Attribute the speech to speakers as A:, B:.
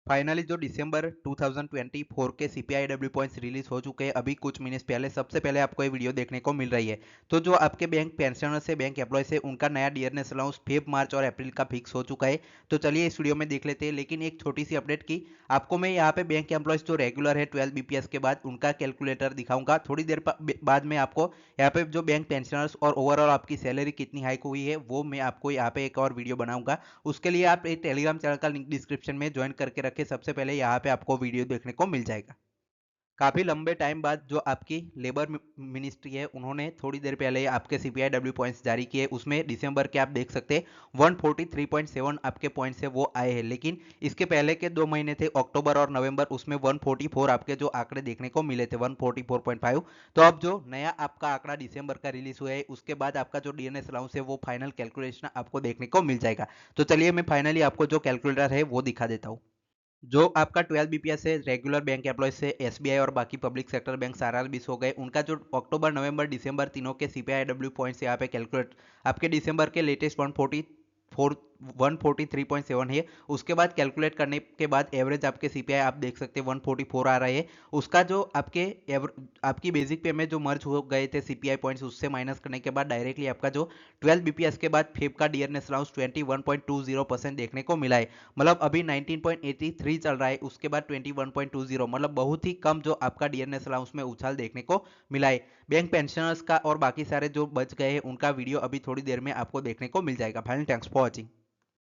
A: Finally जो दिसंबर 2024 के सीपीआईडब्ल्यू points release हो चुके हैं अभी कुछ मिनट पहले, सबसे पहले आपको ये वीडियो देखने को मिल रही है। तो जो आपके बैंक पेंशनर्स है, बैंक एम्प्लॉयज है, उनका नया डियरनेस अलाउंस फेब, मार्च और अप्रैल का फिक्स हो चुका है। तो चलिए इस वीडियो में देख लेते हैं। लेकिन एक छोटी सी अपडेट की आपको मैं यहाँ पे बैंक एम्प्लॉयज जो रेगुलर है 12 बीपीएस के बाद उनका कैलकुलेटर दिखाऊंगा। थोड़ी देर बाद में आपको यहाँ पे जो बैंक पेंशनर्स और ओवरऑल आपकी सैलरी कितनी हाइक हुई है वो मैं आपको यहाँ पे एक और वीडियो बनाऊंगा। उसके लिए आप एक टेलीग्राम चैनल का लिंक डिस्क्रिप्शन में ज्वाइन करके रखें, सबसे पहले यहाँ पे आपको वीडियो देखने को मिल जाएगा। काफी लंबे टाइम बाद जो आपकी लेबर मिनिस्ट्री है उन्होंने थोड़ी देर पहले आपके सीपीआईडब्ल्यू पॉइंट्स जारी किए, उसमें दिसंबर के आप देख सकते हैं 143.7 आपके पॉइंट्स है वो आए हैं। लेकिन इसके पहले के 2 महीने थे अक्टूबर और नवंबर, उसमें 144 आपके जो आंकड़े देखने को मिले थे 144.5। तो अब जो नया आपका आंकड़ा दिसंबर का रिलीज हुआ है उसके बाद आपका जो डीएनएस अलाउंस है वो फाइनल कैलकुलेशन आपको देखने को मिल जाएगा। तो चलिए मैं फाइनली आपको जो कैलकुलेटर है वो दिखा देता हूँ। जो आपका 12 बीपीएस है रेगुलर बैंक एम्प्लॉयज से एसबीआई और बाकी पब्लिक सेक्टर बैंक आरआरबीस हो गए, उनका जो अक्टूबर नवंबर दिसंबर तीनों के सीपीआईडब्ल्यू पॉइंट्स यहाँ पे कैलकुलेट आपके दिसंबर के लेटेस्ट 143.7 है। उसके बाद कैलकुलेट करने के बाद एवरेज आपके सीपीआई आप देख सकते हैं 144 आ रहे हैं। उसका जो आपके आपकी बेसिक पे में जो मर्ज हो गए थे सीपीआई पॉइंट्स उससे माइनस करने के बाद डायरेक्टली आपका जो 12 बीपीएस के बाद फेब का डियरनेस अलाउंस 21.20% देखने को मिला है। मतलब अभी 19.83 चल रहा है, उसके बाद 21.20, मतलब बहुत ही कम जो आपका डीएनएस अलाउंस में उछाल देखने को मिला है। बैंक पेंशनर्स का और बाकी सारे जो बच गए हैं उनका वीडियो अभी थोड़ी देर में आपको देखने को मिल जाएगा। Final thanks for watching.